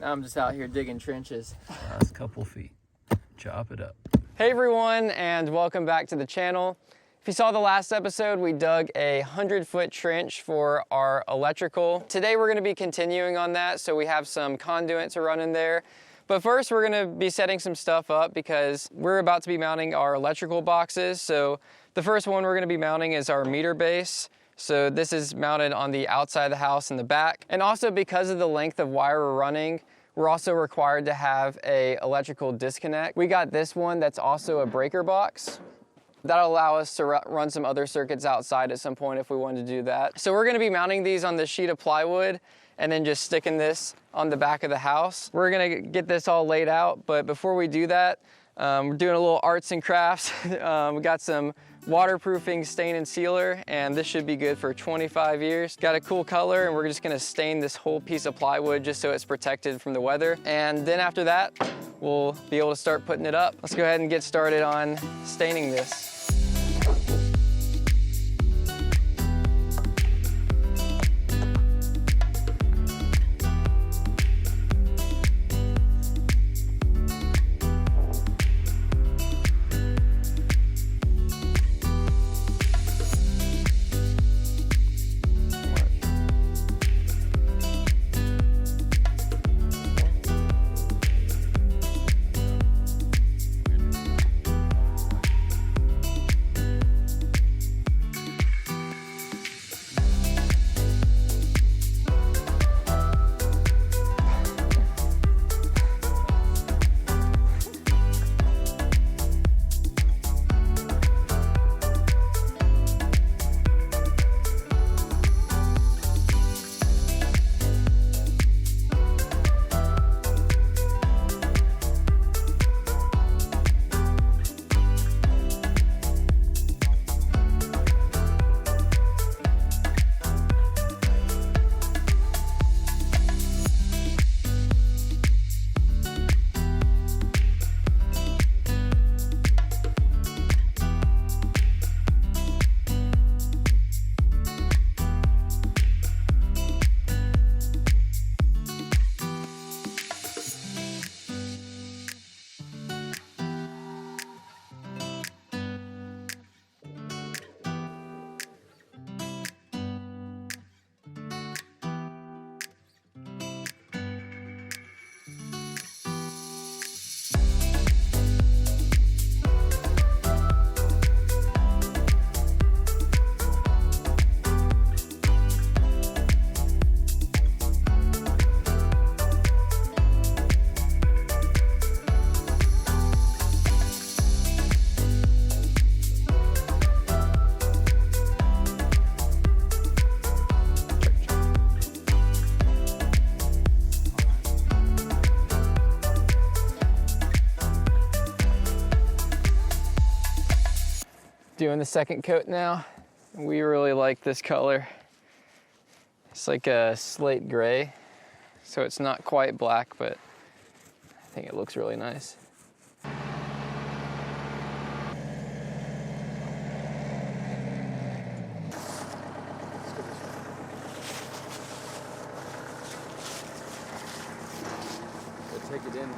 I'm just out here digging trenches. Last couple feet. Chop it up. Hey everyone, and welcome back to the channel. If you saw the last episode, we dug a 100-foot trench for our electrical. Today we're gonna be continuing on that, so we have some conduit to run in there. But first we're gonna be setting some stuff up because we're about to be mounting our electrical boxes. So the first one we're gonna be mounting is our meter base. So this is mounted on the outside of the house in the back. And also because of the length of wire we're running, we're also required to have a electrical disconnect. We got this one that's also a breaker box. That'll allow us to run some other circuits outside at some point if we wanted to do that. So we're gonna be mounting these on this sheet of plywood and then just sticking this on the back of the house. We're gonna get this all laid out, but before we do that, we're doing a little arts and crafts. We got some waterproofing stain and sealer, and this should be good for 25 years. Got a cool color, and we're just gonna stain this whole piece of plywood just so it's protected from the weather. And then after that, we'll be able to start putting it up. Let's go ahead and get started on staining this. Doing the second coat now. We really like this color. It's like a slate gray, so it's not quite black, but I think it looks really nice. Take it in.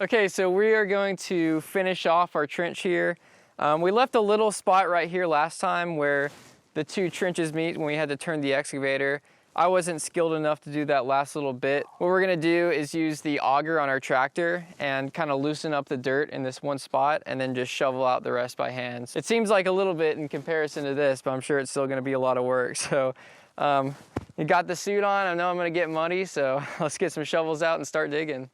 Okay, so we are going to finish off our trench here. We left a little spot right here last time where the two trenches meet when we had to turn the excavator. I wasn't skilled enough to do that last little bit. What we're gonna do is use the auger on our tractor and kind of loosen up the dirt in this one spot and then just shovel out the rest by hands. It seems like a little bit in comparison to this, but I'm sure it's still gonna be a lot of work. So you got the suit on, I know I'm gonna get muddy, so let's get some shovels out and start digging.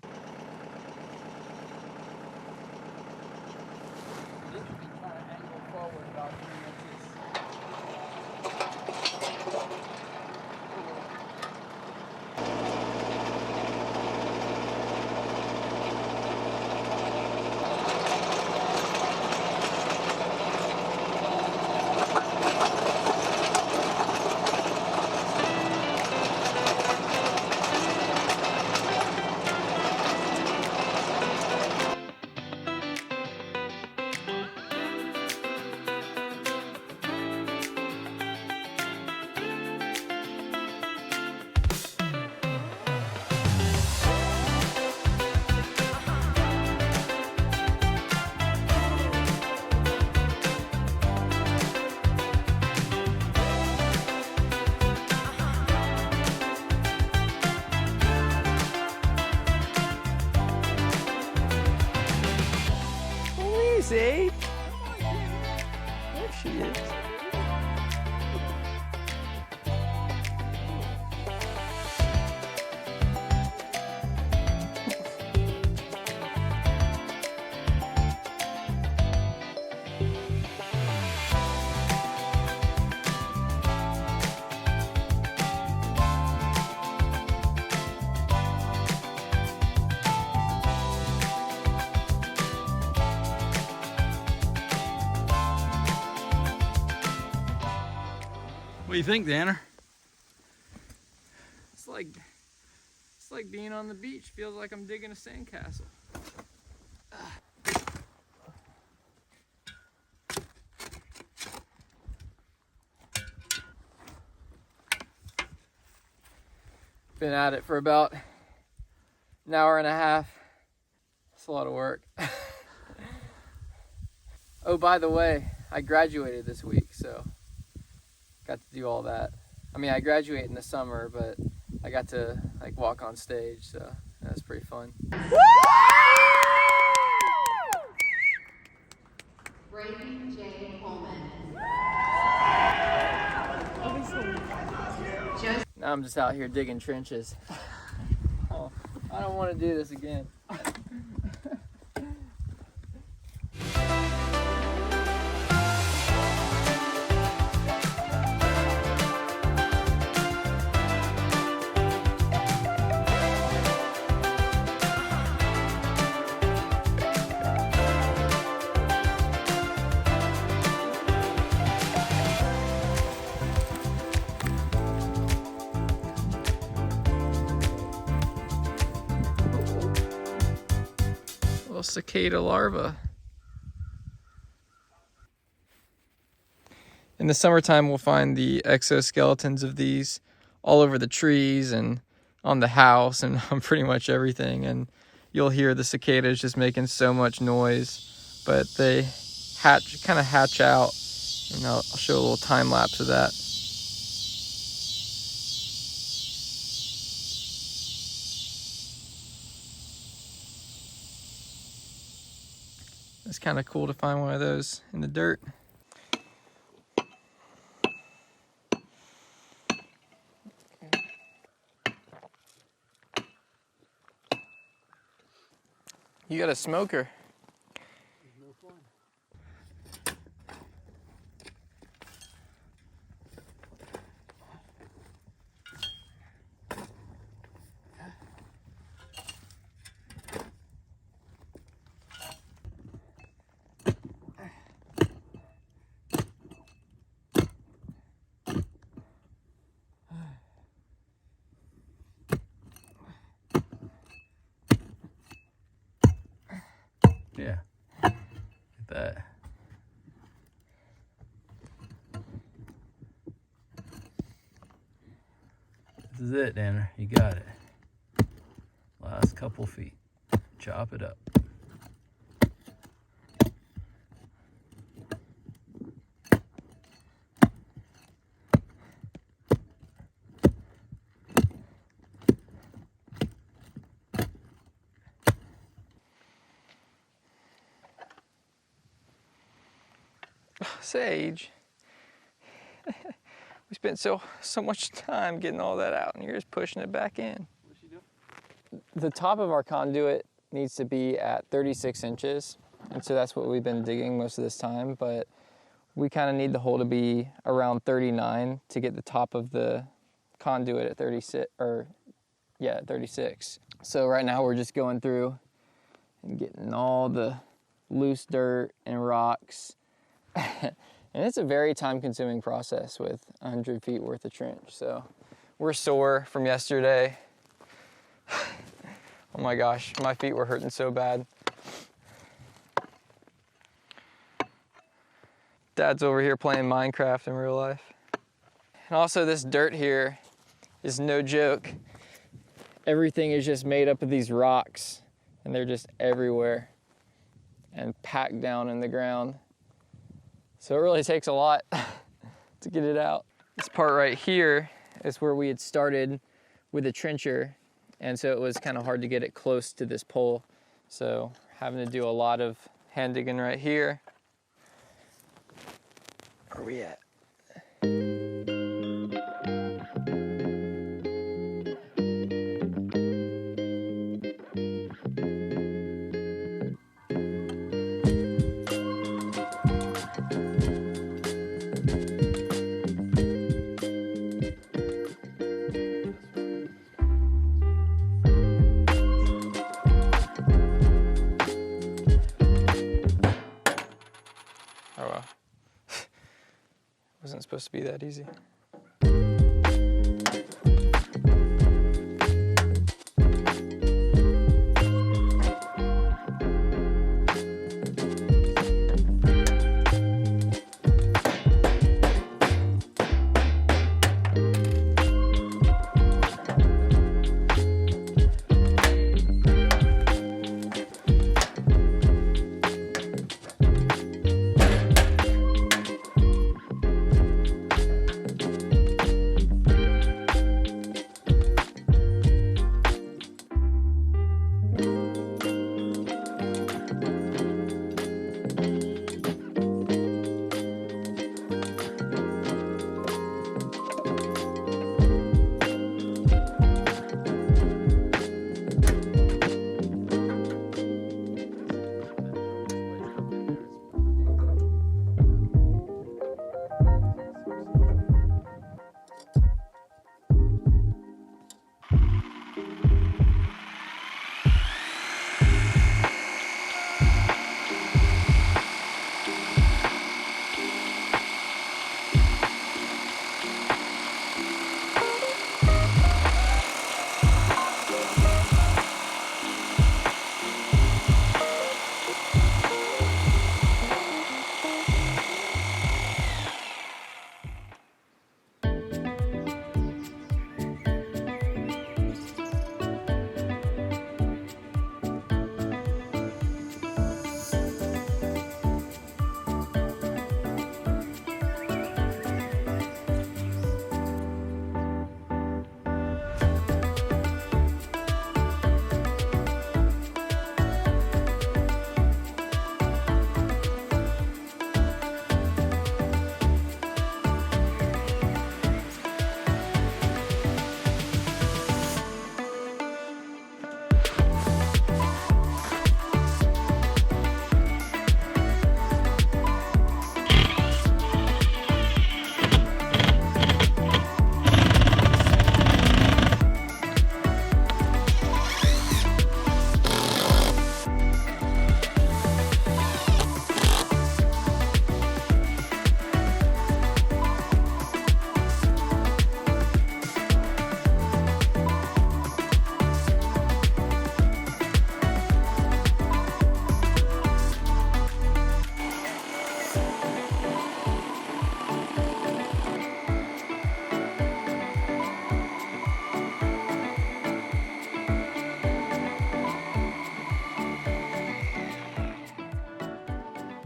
Sage? There she is. What do you think, Danner? It's like being on the beach. Feels like I'm digging a sandcastle. Been at it for about an hour and a half. It's a lot of work. Oh, by the way, I graduated this week, so got to do all that. I mean, I graduate in the summer, but I got to like walk on stage, so that's pretty fun. Brayden J. Coleman. Now I'm just out here digging trenches. Oh, I don't want to do this again. Little cicada larva. In the summertime, we'll find the exoskeletons of these all over the trees and on the house and on pretty much everything. And you'll hear the cicadas just making so much noise, but they kind of hatch out. And I'll show a little time lapse of that. It's kind of cool to find one of those in the dirt. You got a smoker. Yeah. Look at that. This is it, Danner. You got it. Last couple feet. Chop it up. Sage. We spent so much time getting all that out and you're just pushing it back in. What's she doing? The top of our conduit needs to be at 36 inches. And so that's what we've been digging most of this time, but we kind of need the hole to be around 39 to get the top of the conduit at 36, or yeah, 36. So right now we're just going through and getting all the loose dirt and rocks. And it's a very time-consuming process with 100 feet worth of trench. So we're sore from yesterday. Oh my gosh, my feet were hurting so bad. Dad's over here playing Minecraft in real life. And also this dirt here is no joke. Everything is just made up of these rocks and they're just everywhere and packed down in the ground. So it really takes a lot to get it out. This part right here is where we had started with a trencher, and so it was kind of hard to get it close to this pole. So having to do a lot of Hand digging right here. Where are we at? Oh well. Wasn't supposed to be that easy.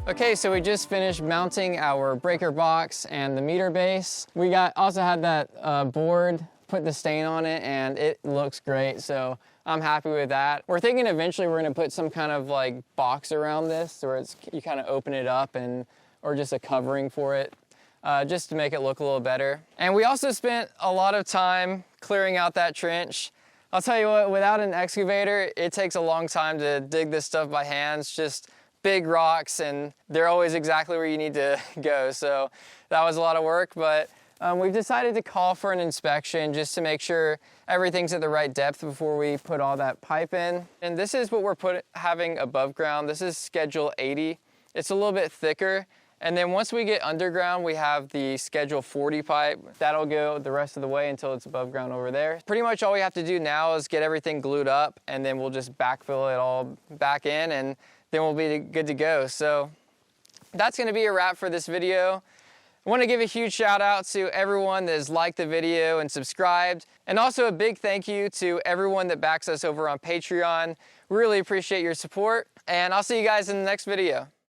Okay, so we just finished mounting our breaker box and the meter base. We also had that board, put the stain on it, and it looks great, so I'm happy with that. We're thinking eventually we're gonna put some kind of like box around this where you kind of open it up or just a covering for it, just to make it look a little better. And we also spent a lot of time clearing out that trench. I'll tell you what, without an excavator, it takes a long time to dig this stuff by hands, just big rocks, and they're always exactly where you need to go. So that was a lot of work, but we've decided to call for an inspection just to make sure everything's at the right depth before we put all that pipe in. And this is what we're having above ground. This is schedule 80. It's a little bit thicker. And then once we get underground, we have the schedule 40 pipe. That'll go the rest of the way until it's above ground over there. Pretty much all we have to do now is get everything glued up, and then we'll just backfill it all back in, and then we'll be good to go. So that's gonna be a wrap for this video. I wanna give a huge shout out to everyone that has liked the video and subscribed. And also a big thank you to everyone that backs us over on Patreon. Really appreciate your support, and I'll see you guys in the next video.